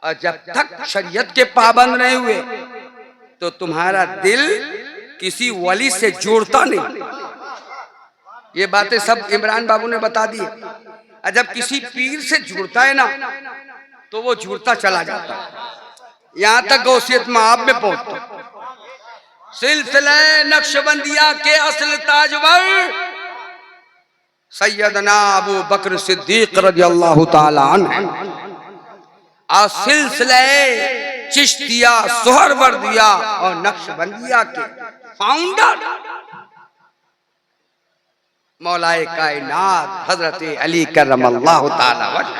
Speaker 1: और जब तक शरीयत के पाबंद नहीं हुए तो तुम्हारा दिल किसी वली से जुड़ता नहीं। ये बातें सब इमरान बाबू ने बता दी। और जब किसी पीर से जुड़ता है ना तो वो जुड़ता चला जाता है, यहां तक गौसियत माब में पहुंचता। सिलसिला नक्शबंदिया के असल ताजवर सैयदना अबू बकर सिद्दीक रज़ियल्लाहु ताला अन्हु और सिलसिला चिश्तिया, सोहरवर्दिया और नक्शबंदिया के फाउंडर मौलाए कायनात हजरत अली करमल्लाहु ताला वजह।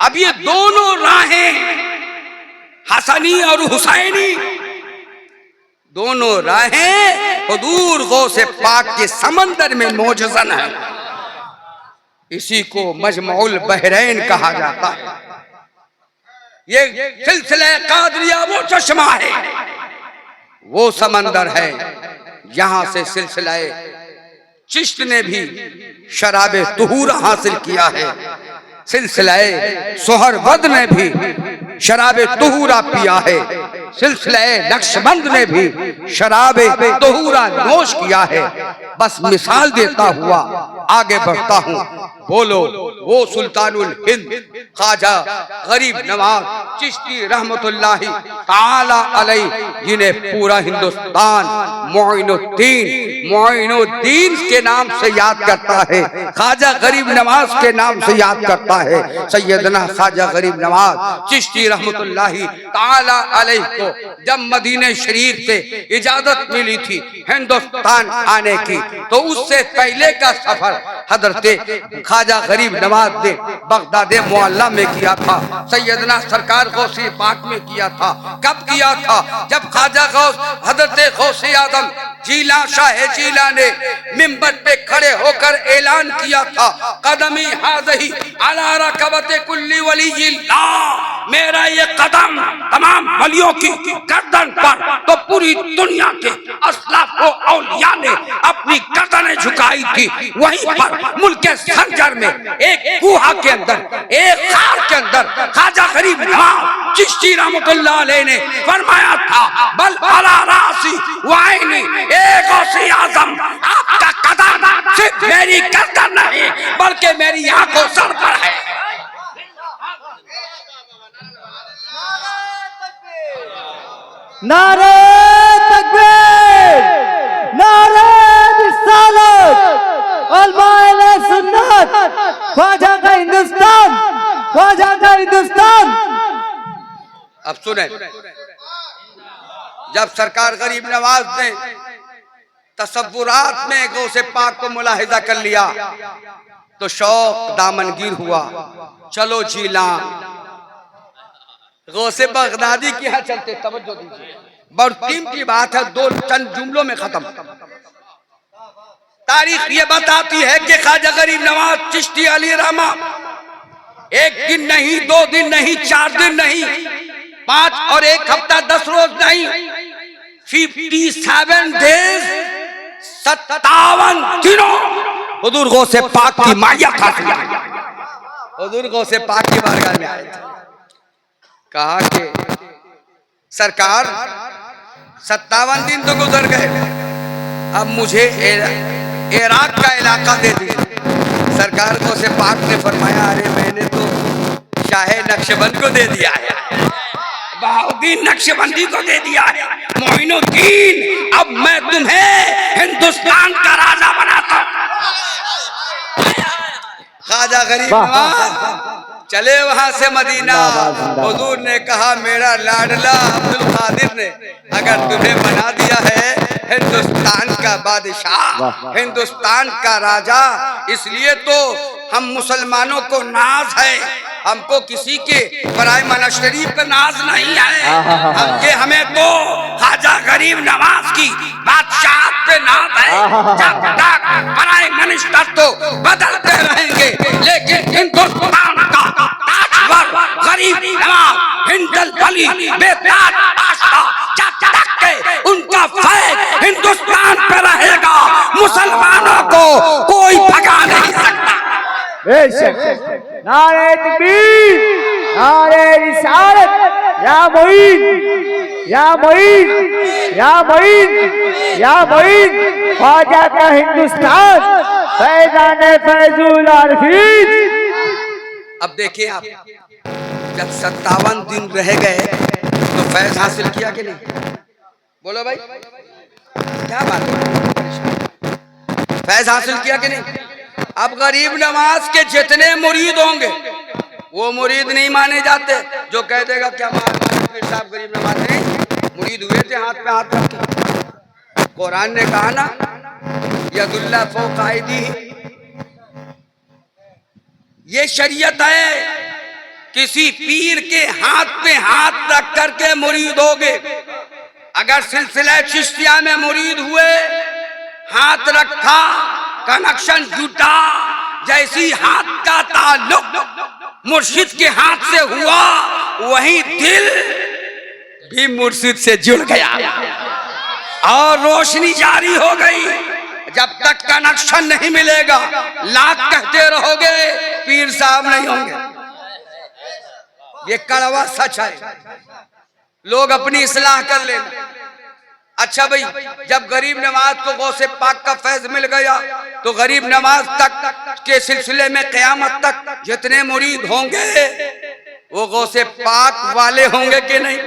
Speaker 1: अब ये दोनों राहें, हसनी और हुसैनी, दोनों राहें हुजूर गौसे पाक के समंदर में मौजूद है। इसी को मजमउल बहरैन कहा जाता है। ये सिलसिला कादरिया वो चश्मा है, वो समंदर है जहां से सिलसिला चिश्त ने भी शराबे तुहूरा हासिल किया है, सिलसिलाए सोहरवर्द ने भी शराबे तुहूरा पिया है, सिलसिलाए नक्शबंद ने भी शराबे तुहूरा नोश किया है। बस मिसाल देता हुआ आगे बढ़ता हूँ। बोलो वो सुल्तानुल हिंद ख्वाजा गरीब नवाज चिश्ती रहमतुल्लाही ताला अलैह, जिन्हें पूरा हिंदुस्तान मोइनुद्दीन के नाम से याद करता है, ख्वाजा गरीब नवाज के नाम से याद करता है। सैयदना ख्वाजा गरीब नवाज चिश्ती रहमतुल्लाही ताला अलैह को जब मदीने शरीफ से इजाजत मिली थी हिंदुस्तान आने की, तो उससे पहले का सफर हजरत ख्वाजा गरीब नवाज ने बगदाद मुअल्ला में किया था, सैयदना सरकार गौसी पाक में किया था। कब किया था? जब ख्वाजा गौस हजरत गौसे आजम जीला शाह जीला ने मिंबर पे खड़े होकर ऐलान किया था, कदमी हाज़ही अला रकबते कुल्ली वलीयिल्लाह, मेरा ये कदम तमाम वलियों की गर्दन पर। तो पूरी दुनिया के असलाफ व औलिया ने अपनी गर्दनें झुकाई थी। वहीं पर मुल्क संजर में एक गुहा के अंदर, एक खार के अंदर ख्वाजा गरीब नवाज चिश्ती रहमतुल्लाह अलैह ने फरमाया था, बल अला रासी वाइनी, एक गौसे आजम आपका कदम सिर्फ मेरी गर्दन नहीं बल्कि मेरी आंखों सर पर है।
Speaker 3: नारे तकबीर, नारे रिसालत, उलमाए सुन्नत, ख्वाजा का हिंदुस्तान, ख्वाजा का हिंदुस्तान।
Speaker 1: अब सुने, जब सरकार गरीब नवाज ने तसव्वुरात में गौसे पाक को मुलाहिजा कर लिया तो शौक दामनगीर हुआ। चलो जीलान गौसे बगदादी के यहाँ चलते। तवज्जो दीजिए, बहुत कीमती बात है, दो चंद जुमलों में खत्म। तारीख ये बताती है कि ख्वाजा गरीब नवाज चिश्ती अली रहमा एक दिन नहीं, 2 दिन नहीं, 4 दिन नहीं, 5 और 1 हफ्ता 10 रोज नहीं, 57 डेज 57 दिनों हुजूर गौसे पाक की मायत हासिल की। हुजूर गौसे पाक की बारगाह में आए थे, कहा कि सरकार 57 दिन तो गुजर गए, अब मुझे इराक का इलाका दे दिए। सरकार गौसे पाक ने फरमाया, अरे मैंने तो शाहे नक्शबंद को दे दिया है, बहाउद्दीन नक्शबंदी को दे दिया है, मोइनुद्दीन, अब मैं तुम्हें हिंदुस्तान का राजा बनाता हूं। ख्वाजा गरीब नवाज चले वहां से मदीना। हुजूर ने कहा, मेरा लाडला अब्दुल कादिर ने अगर तुम्हें बना दिया है हिंदुस्तान का बादशाह, हिंदुस्तान का राजा, इसलिए तो हम मुसलमानों को नाज है, हमको किसी के बराए मना शरीफ पे नाज नहीं है, हमें तो ख्वाजा गरीब नवाज की बादशाह पे नाज है। जब तक बराए मिनिस्टर तो बदलते रहेंगे, लेकिन हिंदुस्तान का ताजवर गरीब नवाज हिंदल वली बेताज बादशाह, जब तक के उनका फैज़ हिंदुस्तान पे रहेगा, मुसलमानों को कोई भगा नहीं सकता।
Speaker 2: नारे तकबीर, नारे रिसालत, या मोइन, या मोइन, या मोइन, या मोइन, ख्वाजा का हिंदुस्तान, फैज़ाने फैजुल आरिफीन।
Speaker 1: अब देखिए आप, जब 57 दिन रह गए तो फैज हासिल किया कि नहीं? बोलो भाई, क्या बात है, फैज हासिल किया कि नहीं? अब गरीब नवाज के जितने मुरीद होंगे वो मुरीद नहीं माने जाते। जो कह देगा क्या पीर साहब गरीब नवाज नहीं मुरीद हुए थे, हाथ पे हाथ रखे। कुरान ने कहा ना, यदुल्ला फौका ऐदीहिम, ये शरीयत है, किसी पीर के हाथ पे हाथ रख करके मुरीद होगे। अगर सिलसिला चिश्तिया में मुरीद हुए, हाथ रखा, कनेक्शन जुटा, जैसी हाथ का ताल्लुक मुर्शिद के हाथ से हुआ, वही दिल भी मुर्शिद से जुड़ गया और रोशनी जारी हो गई। जब तक कनेक्शन नहीं मिलेगा लाख कहते रहोगे पीर साहब नहीं होंगे। ये कड़वा सच है, लोग अपनी इस्लाह कर लेना। अच्छा भाई, जब गरीब नवाज को गौसे पाक का फैज मिल गया तो गरीब नवाज तक के सिलसिले में क़यामत तक जितने मुरीद होंगे वो गौसे पाक वाले होंगे कि नहीं?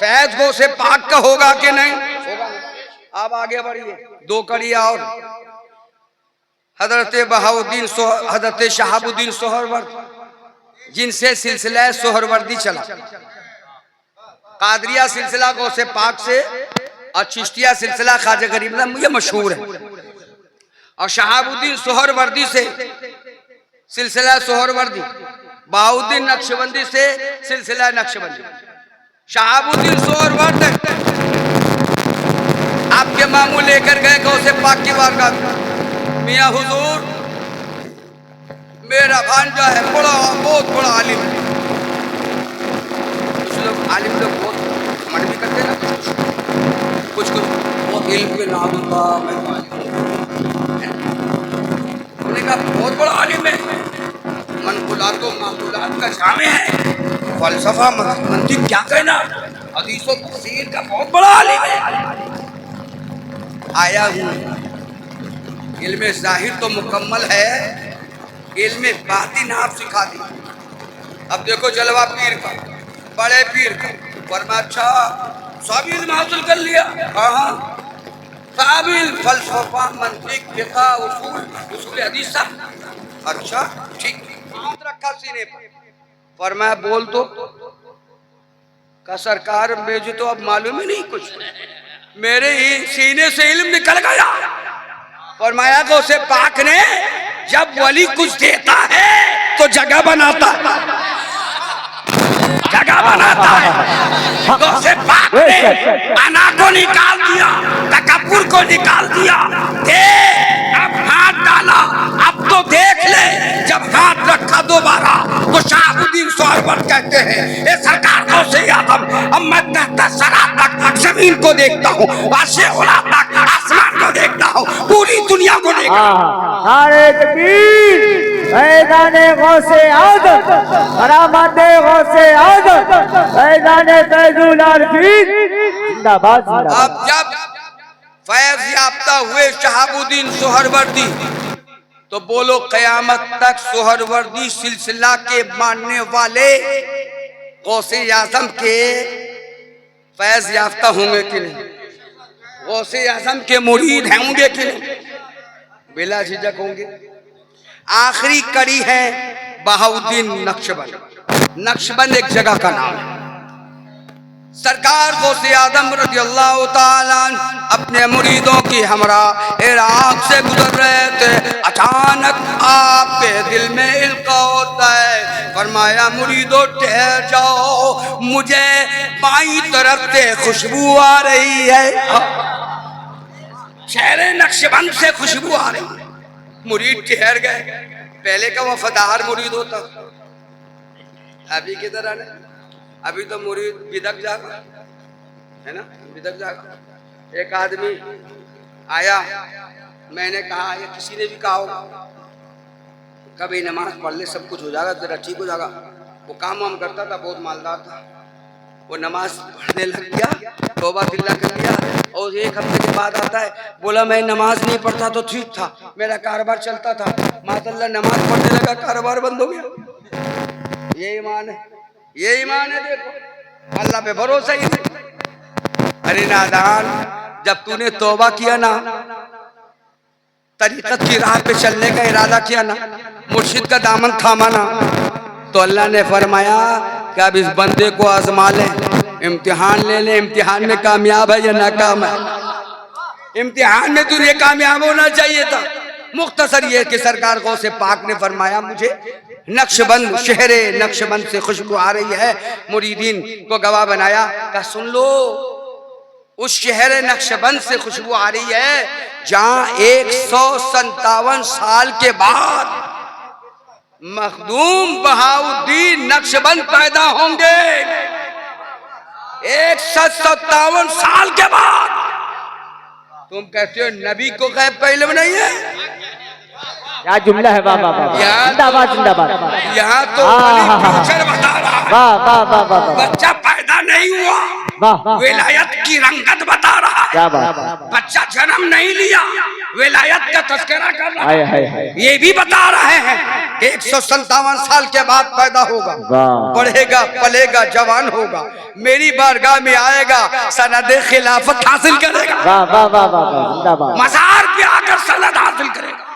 Speaker 1: फैज गौसे पाक का होगा कि नहीं? अब आगे बढ़िए, दो कड़ी और। हजरत बहाउद्दीन हजरत शहाबुद्दीन सोहरवर्दी जिनसे सिलसिला सोहरवर्दी चला, कादरिया सिलसिला गौसे पाक से और चिश्तिया सिलसिला ख्वाजा गरीब नवाज, ये मशहूर है। और शहाबुद्दीन सोहरवर्दी से सिलसिला सोहरवर्दी, बहाउद्दीन नक्शबंदी से सिलसिला नक्शबंदी। शहाबुद्दीन सोहरवर्दी आपके मामू लेकर गए गौसे पाक की बारगाह, मियां हुजूर मेरा भांजा है, बहुत बड़ा आलिम है। कुछ लोग आलिम लोग बहुत मन भी करते ना, कुछ बहुत इल्म के नाम का उन्होंने कहा बहुत बड़ा आलिम है, मनकुलात व माकुलात का जामे है, फलसफा मंतिक क्या कहना, हदीस व तफसीर का बहुत बड़ा आलिम है। आया हूँ, इल्म ज़ाहिर तो मुकम्मल है, इल्म बातिन आप सिखा दी। अब देखो जलवा पीर का, बड़े पीर का, फरमा अच्छा सब इल्म हासिल कर लिया। हाँ, काबिल फलसफा मंतिक फिक़ह उसूल हदीस सब। अच्छा ठीक, हाथ रखा सीने पर, फरमाया बोल तो का सरकार मुझे तो अब मालूम ही नहीं कुछ, मेरे ही सीने से इल्म निकल गया। फरमाया कि उसे पाक ने जब वली कुछ देता है तो जगह बनाता है, जगह बनाता है। तो उसे पाक ने अना को निकाल दिया, तकब्बुर को निकाल दिया। अब हाथ डाला, अब तो देख ले। जब हाथ रखा दोबारा तो शहाबुद्दीन सोहरवर्दी कहते हैं ये सरकार को से आदम, अब मैं तहत सरा तक जमीन को देखता हूँ, आशे उला तक आसमान को देखता हूँ, पूरी दुनिया को देखता हूँ।
Speaker 2: नारे तकबीर, मैदाने गौसे आदम, करामाते गौसे आदम, मैदाने फैजुल आरिफीन जिंदाबाद।
Speaker 1: अब जब फैज याफ्ता हुए शहाबुद्दीन सोहरवर्दी तो बोलो क़यामत तक सोहरवर्दी सिलसिला के मानने वाले गौसे आज़म के फैज याफ्ता होंगे कि नहीं? गौसे आज़म के मुरीद होंगे कि नहीं? बिला झिझक होंगे। आखिरी कड़ी है बहाउद्दीन नक्शबंद। नक्शबंद एक जगह का नाम है। सरकार गौसे आज़म रज़ियल्लाहु ताला अपने मुरीदों की हमरा इराक से गुजर रहे थे, अचानक आपके दिल में इल्का होता है। फरमाया मुरीदों ठहर जाओ, मुझे बाईं तरफ से खुशबू आ रही है, शहर नक्शबंद से खुशबू आ रही है। मुरीद ठहर गए। पहले का वफादार मुरीद होता, अभी की तरह नहीं। अभी तो मुरीद बिदक जागा है ना, बिदक जागा। एक आदमी आया, मैंने कहा या किसी ने भी कहा होगा कभी नमाज पढ़ ले सब कुछ हो जाएगा, तेरा ठीक हो जाएगा। वो काम वाम करता था, बहुत मालदार था। वो नमाज पढ़ने लग गया, तौबा दिल्ला कर लिया, और एक हफ्ते के बाद आता है, बोला मैं नमाज नहीं पढ़ता तो ठीक था, मेरा कारोबार चलता था, माशाअल्लाह नमाज पढ़ने लगा कारोबार बंद हो गया। ये ईमान है, ये ईमान है। देखो अल्लाह पे भरोसा ही नहीं। अरे नादान, जब तूने तौबा किया ना, तरीक़त की राह पे चलने का इरादा किया ना, मुर्शिद का दामन थामा ना, तो अल्लाह ने फरमाया कि अब इस बंदे को आजमा ले, इम्तिहान ले ले, इम्तिहान में कामयाब है या नाकाम है। इम्तिहान में तुझे कामयाब होना चाहिए था। मुख्तसर ये कि सरकार गौसे पाक ने फरमाया मुझे नक्शबंद, शहरे नक्शबंद से खुशबू आ रही है। मुरीदीन को गवाह बनाया, कहा सुन लो, उस शहर नक्शबंद से खुशबू आ रही है जहां 157 साल के बाद मखदूम बहाउद्दीन नक्शबंद पैदा होंगे। 157 साल के बाद तुम कहते हो नबी को गैब का इल्म नहीं है।
Speaker 2: क्या जुमला है, वाह वाह वाह, जिंदाबाद जिंदाबाद।
Speaker 1: यहाँ तो फ्यूचर बता रहा है,
Speaker 2: वाह वाह वाह वाह वाह,
Speaker 1: बच्चा पैदा नहीं हुआ,
Speaker 2: वाह
Speaker 1: विलायत की रंगत बता रहा है।
Speaker 2: क्या बात,
Speaker 1: बच्चा जन्म नहीं लिया, विलायत का तस्करा कर रहा
Speaker 2: हाय
Speaker 1: है।
Speaker 2: हाय हाय,
Speaker 1: ये भी बता रहे हैं कि 157 साल के बाद पैदा होगा,
Speaker 2: वाह
Speaker 1: पढ़ेगा पलेगा जवान होगा, मेरी बारगाह में आएगा, सनद खिलाफत हासिल करेगा,
Speaker 2: वाह वाह वाह वाह वाह, जिंदाबाद।
Speaker 1: मजार पे आकर सनद हासिल करेगा।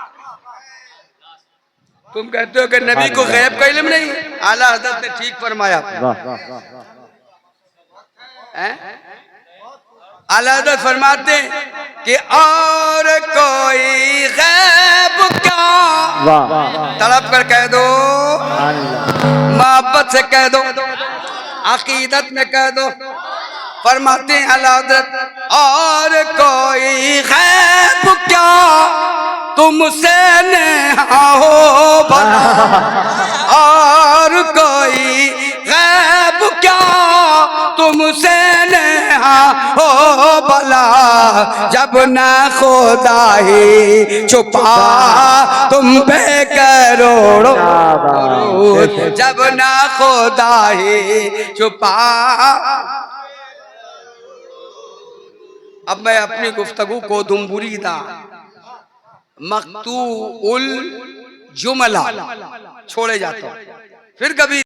Speaker 1: तुम कहते हो कि नबी को गैब का इल्म नहीं है। आला हज़रत ने ठीक फरमाया। आला हज़रत फरमाते कि और कोई गैब क्या, तड़प कर कह दो, मोहब्बत से कह दो, अकीदत में कह दो। फरमाते हैं आला हज़रत और कोई गैब क्या तुमसे नेहा हो भला, और कोई गैब क्या तुमसे नेहा हो भला, जब न खुदा ही छुपा तुम पे करोड़ों, जब न खुदा ही छुपा। अब मैं अपनी गुफ्तगू को दुम्बुरीदा मक्तूउल जुमला छोड़े जाता हूँ, फिर कभी